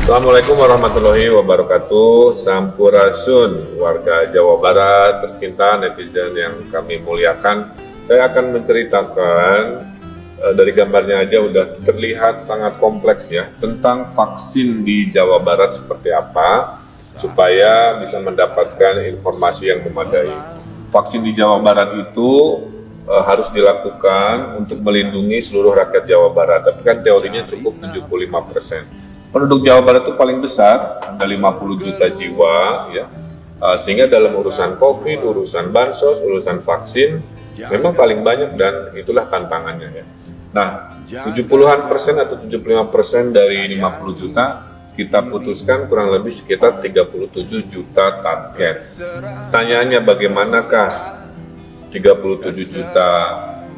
Assalamualaikum warahmatullahi wabarakatuh. Sampurasun, warga Jawa Barat tercinta, netizen yang kami muliakan. Saya akan menceritakan dari gambarnya aja udah terlihat sangat kompleks ya, tentang vaksin di Jawa Barat seperti apa, supaya bisa mendapatkan informasi yang memadai. Vaksin di Jawa Barat itu harus dilakukan untuk melindungi seluruh rakyat Jawa Barat, tapi kan teorinya cukup 75%. Penduduk Jawa Barat itu paling besar, ada 50 juta jiwa, ya. Sehingga dalam urusan COVID, urusan bansos, urusan vaksin, memang paling banyak dan itulah tantangannya ya. Nah, 70-an% atau 75% dari 50 juta, kita putuskan kurang lebih sekitar 37 juta target. Pertanyaannya bagaimanakah 37 juta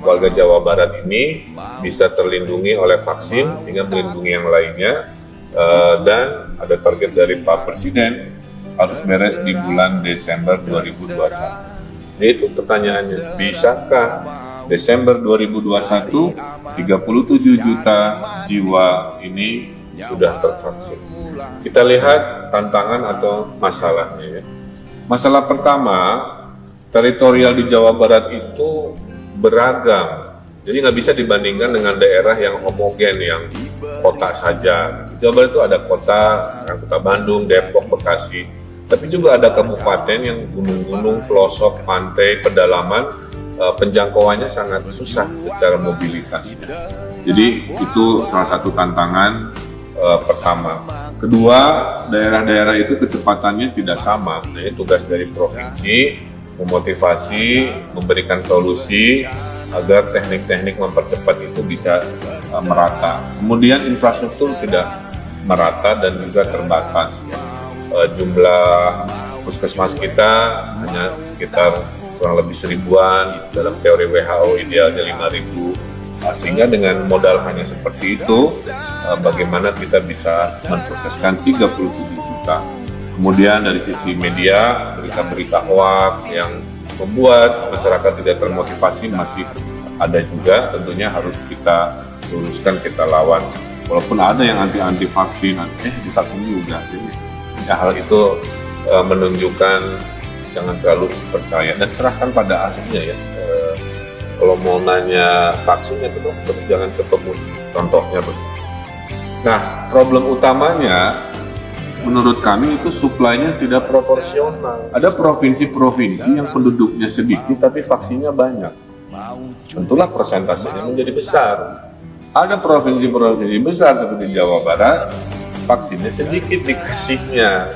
warga Jawa Barat ini bisa terlindungi oleh vaksin sehingga melindungi yang lainnya? Dan ada target dari Pak Presiden harus beres di bulan Desember 2021. Itu pertanyaannya, bisakah Desember 2021 37 juta jiwa ini sudah tervaksin? Kita lihat tantangan atau masalahnya ya. Masalah pertama, teritorial di Jawa Barat itu beragam. Jadi nggak bisa dibandingkan dengan daerah yang homogen, yang kota saja. Di Jawa Barat itu ada kota, Kota Bandung, Depok, Bekasi. Tapi juga ada kabupaten yang gunung-gunung, pelosok, pantai, pedalaman, penjangkauannya sangat susah secara mobilitasnya. Jadi itu salah satu tantangan pertama. Kedua, daerah-daerah itu kecepatannya tidak sama. Jadi tugas dari provinsi memotivasi, memberikan solusi agar teknik-teknik mempercepat itu bisa merata. Kemudian infrastruktur tidak merata dan juga terbatas. Jumlah puskesmas kita hanya sekitar kurang lebih 1000-an, dalam teori WHO idealnya 5.000. Sehingga dengan modal hanya seperti itu, bagaimana kita bisa mensukseskan 37 juta. Kemudian dari sisi media, berita-berita hoax yang membuat masyarakat tidak termotivasi masih ada juga, tentunya harus kita luruskan, kita lawan. Walaupun ada yang anti vaksin, divaksin juga. Jadi ya, hal itu menunjukkan jangan terlalu percaya dan serahkan pada ahlinya ya. Kalau mau nanya vaksinnya ke dokter, jangan ke pemusik, contohnya begitu. Nah, problem utamanya menurut kami itu suplainya tidak proporsional. Ada provinsi-provinsi yang penduduknya sedikit tapi vaksinnya banyak. Tentulah persentasenya menjadi besar. Ada provinsi-provinsi besar seperti Jawa Barat, vaksinnya sedikit dikasihnya.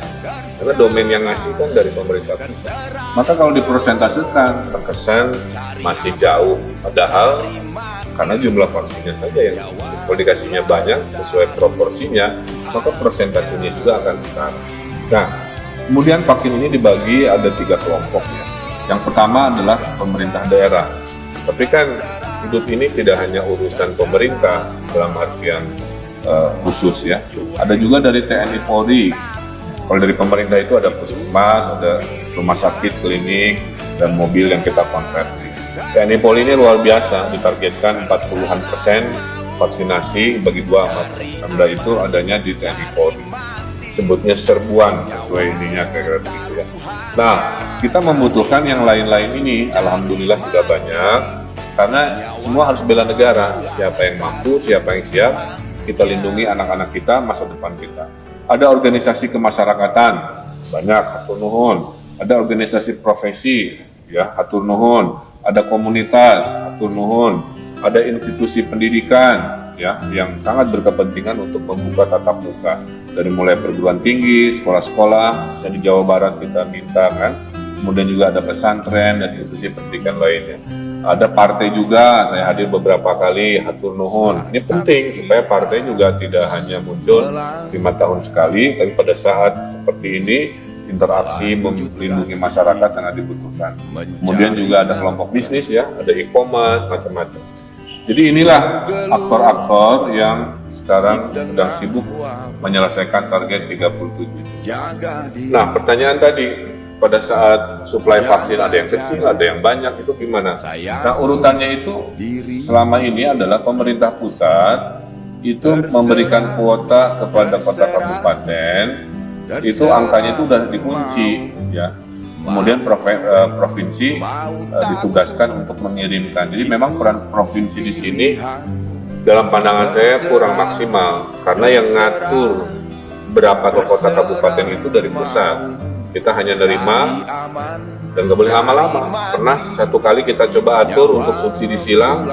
Karena domain yang ngasih kan dari pemerintah pusat. Maka kalau dipersentasekan, terkesan masih jauh. Padahal karena jumlah vaksinnya saja yang sedikit. Kalau dikasihnya banyak sesuai proporsinya, maka persentasenya juga akan setara. Nah, kemudian vaksin ini dibagi ada 3 kelompok ya. Yang pertama adalah pemerintah daerah. Tapi kan hidup ini tidak hanya urusan pemerintah dalam artian khusus ya. Ada juga dari TNI Polri. Kalau dari pemerintah itu ada puskesmas, ada rumah sakit, klinik, dan mobil yang kita konversi. TNI Polri ini luar biasa, ditargetkan 40-an% vaksinasi bagi 2 Pemda itu adanya di TNI Polri. Sebutnya serbuan sesuai ininya kayak gitu ya. Nah, kita membutuhkan yang lain-lain ini, alhamdulillah sudah banyak, karena semua harus bela negara. Siapa yang mampu, siapa yang siap, kita lindungi anak-anak kita, masa depan kita. Ada organisasi kemasyarakatan, banyak, hatur nuhun. Ada organisasi profesi, ya, hatur nuhun. Ada komunitas, hatur nuhun. Ada institusi pendidikan, ya, yang sangat berkepentingan untuk membuka tatap muka. Dari mulai perguruan tinggi, sekolah-sekolah, di Jawa Barat kita minta kan. Kemudian juga ada pesantren dan institusi pendidikan lainnya. Ada partai juga, saya hadir beberapa kali, hatur nuhun. Ini penting supaya partai juga tidak hanya muncul 5 tahun sekali, tapi pada saat seperti ini interaksi melindungi masyarakat sangat dibutuhkan. Kemudian juga ada kelompok bisnis ya, ada e-commerce, macam-macam. Jadi inilah aktor-aktor yang sekarang sedang sibuk menyelesaikan target 37. Nah, pertanyaan tadi, pada saat suplai vaksin ada yang kecil, ada yang banyak, itu gimana? Nah, urutannya itu selama ini adalah pemerintah pusat itu memberikan kuota kepada kota kabupaten, itu angkanya itu udah dikunci ya. Kemudian provinsi ditugaskan untuk mengirimkan. Jadi memang peran provinsi di sini dalam pandangan saya kurang maksimal, karena yang ngatur berapa ke kota kabupaten itu dari pusat. Kita hanya nerima dan nggak boleh lama-lama. Pernah satu kali kita coba atur untuk subsidi silang,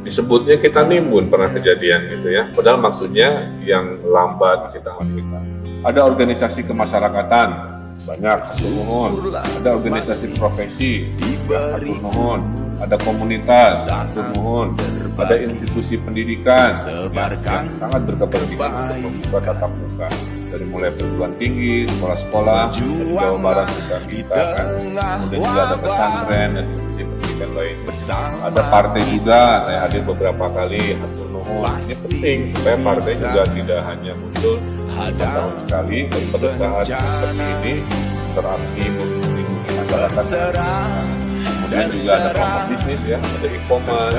disebutnya kita nimbun, pernah kejadian gitu ya. Padahal maksudnya yang lambat kita ambilkan. Ada organisasi kemasyarakatan, banyak, hatur nuhun. Ada organisasi profesi, hatur nuhun. Ada komunitas, hatur nuhun. Ada institusi pendidikan yang sangat berkepentingan untuk membuka tatap muka, dari mulai perguruan tinggi, sekolah-sekolah dari Jawa Barat juga kita kan. Kemudian juga ada pesantren dan institusi pendidikan lain. Ada partai juga, saya hadir beberapa kali, hatur nuhun. Ini penting supaya partai juga tidak hanya muncul 4 tahun sekali, tapi pada saat seperti ini interaksi melindungi masyarakat. Kemudian juga ada kelompok bisnis ya, ada e-commerce.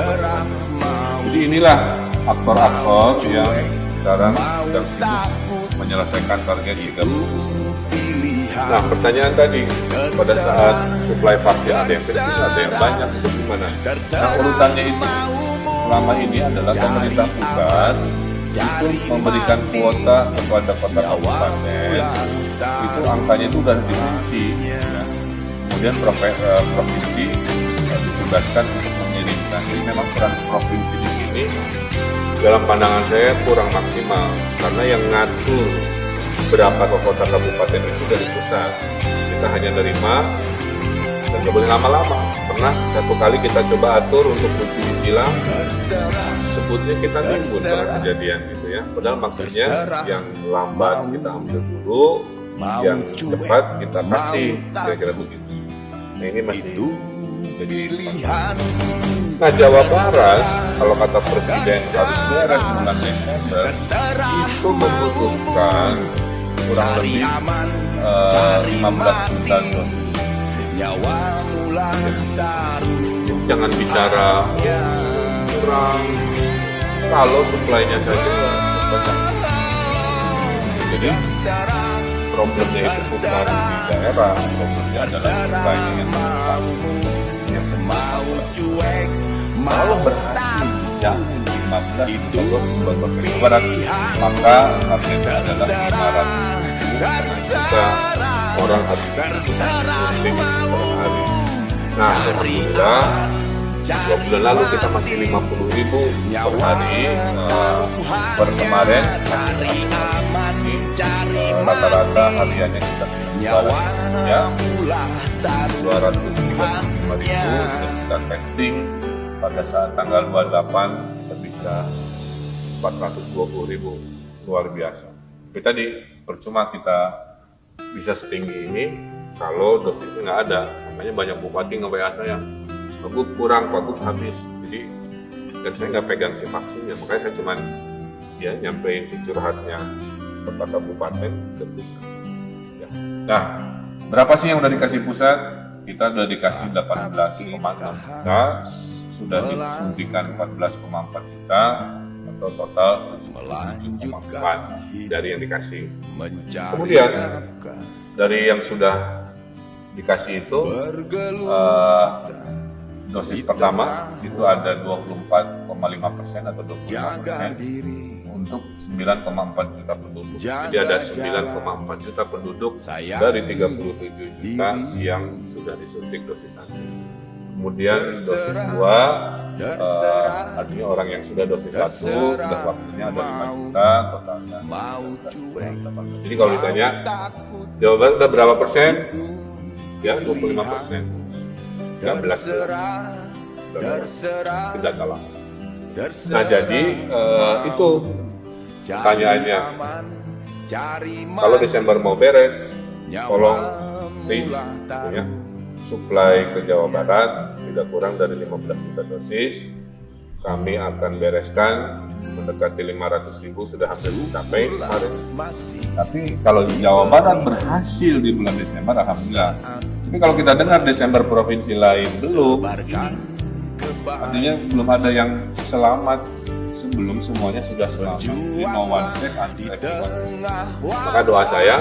Jadi inilah aktor-aktor yang sekarang sedang sibuk menyelesaikan target 30. Nah, pertanyaan tadi, pada saat suplai vaksin ada yang kecil, ada yang banyak, itu gimana? Nah, urutannya itu selama ini adalah pemerintah pusat itu memberikan kuota kepada kota kabupaten, itu angkanya itu sudah dikunci ya. Kemudian provinsi ditugaskan untuk mengirimkan. Jadi memang peran provinsi di sini dalam pandangan saya kurang maksimal, karena yang ngatur berapa ke kota kabupaten itu dari pusat. Kita hanya nerima dan nggak boleh lama-lama. Pernah satu kali kita coba atur untuk subsidi silang, sebutnya kita nimbun, pernah kejadian gitu ya. Padahal maksudnya yang lambat kita ambil dulu, yang cepat kita kasih, kira-kira begitu. Nah, ini masih jadi pilihan. Nah, Jawa Barat, kalau kata Presiden harus beres bulan Desember, itu membutuhkan kurang lebih 15 juta dosis. Jangan bicara kurang, kalau suplainya saja sebanyak. Jadi problemnya itu bukan di daerah, problemnya adalah suplainya yang sesuai. Kalau berhasil jangan 15 juta dosis buat Jawa Barat, maka targetnya adalah 500 juta orang harus disuntik per hari. Nah, alhamdulillah 2 bulan lalu kita masih 50.000 per hari. Per kemarin rata-rata hariannya kita ya 235.000 dan kita testing pada saat tanggal 28 kita bisa 420.000, luar biasa. Tapi tadi percuma kita bisa setinggi ini kalau dosisnya nggak ada. Makanya banyak bupati nge-WA saya, Pak Gub kurang, Pak Gub habis. Jadi dan saya nggak pegang si vaksinnya, makanya saya cuma ya nyampein si curhatnya kota kabupaten ke pusat. Ya. Nah, berapa sih yang udah dikasih pusat? Kita udah dikasih 18,6 juta, sudah disuntikan 14,4 juta, atau total 77,4 dari yang dikasih. Kemudian dari yang sudah dikasih itu dosis pertama itu ada 24,5% atau 25% untuk 9,4 juta penduduk. Jadi ada 9,4 juta penduduk dari 37 juta yang sudah disuntik dosis 1. Kemudian dosis 2 artinya orang yang sudah dosis 1 sudah waktunya ada 5 juta totalnya. Jadi kalau ditanya Jawa Barat udah berapa persen? Ya 25%. 13 tidak kalah. Nah jadi itu pertanyaannya, kalau Desember mau beres, tolong please ya, suplai ke Jawa Barat tidak kurang dari 15 juta dosis. Kami akan bereskan mendekati 500.000, sudah hampir mencapai kemarin. Tapi kalau di Jawa Barat berhasil di bulan Desember, alhamdulillah. Tapi kalau kita dengar Desember provinsi lain belum, artinya belum ada yang selamat sebelum semuanya sudah selamat. Jadi mau one step anti vaksin. Maka doa saya,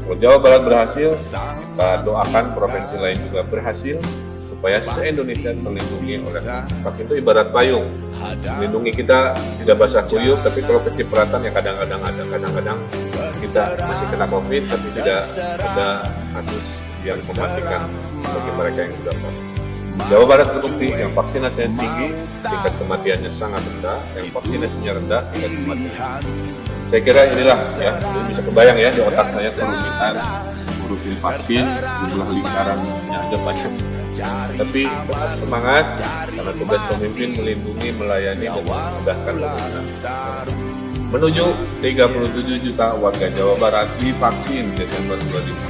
kalau Jawa Barat berhasil, kita doakan provinsi lain juga berhasil, supaya se-Indonesia terlindungi oleh vaksin. Itu ibarat payung, melindungi kita tidak basah kuyup, tapi kalau kecipratan ya kadang-kadang kita masih kena COVID, tapi tidak ada kasus yang mematikan bagi mereka yang sudah vaksin. Jawa Barat terbukti yang vaksinasinya tinggi, tingkat kematiannya sangat rendah, yang vaksinasinya rendah, tingkat kematian. Saya kira inilah ya, bisa kebayang ya di otak saya kerumitan ngurusin vaksin, jumlah lingkarannya aja banyak. Tapi tetap semangat, karena tugas pemimpin melindungi, melayani, dan memudahkan urusan. Menuju 37 juta warga Jawa Barat divaksin Desember 2021.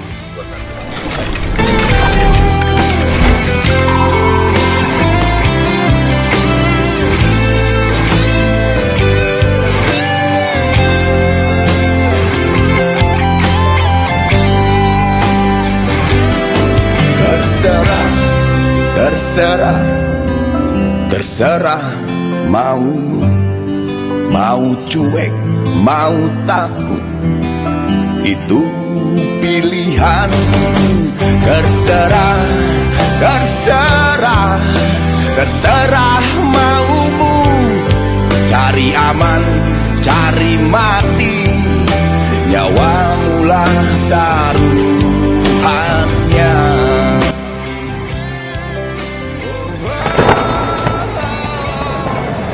Terserah mau cuek, mau takut, itu pilihan. Terserah maumu, cari aman, cari mati, nyawamulah taruhannya.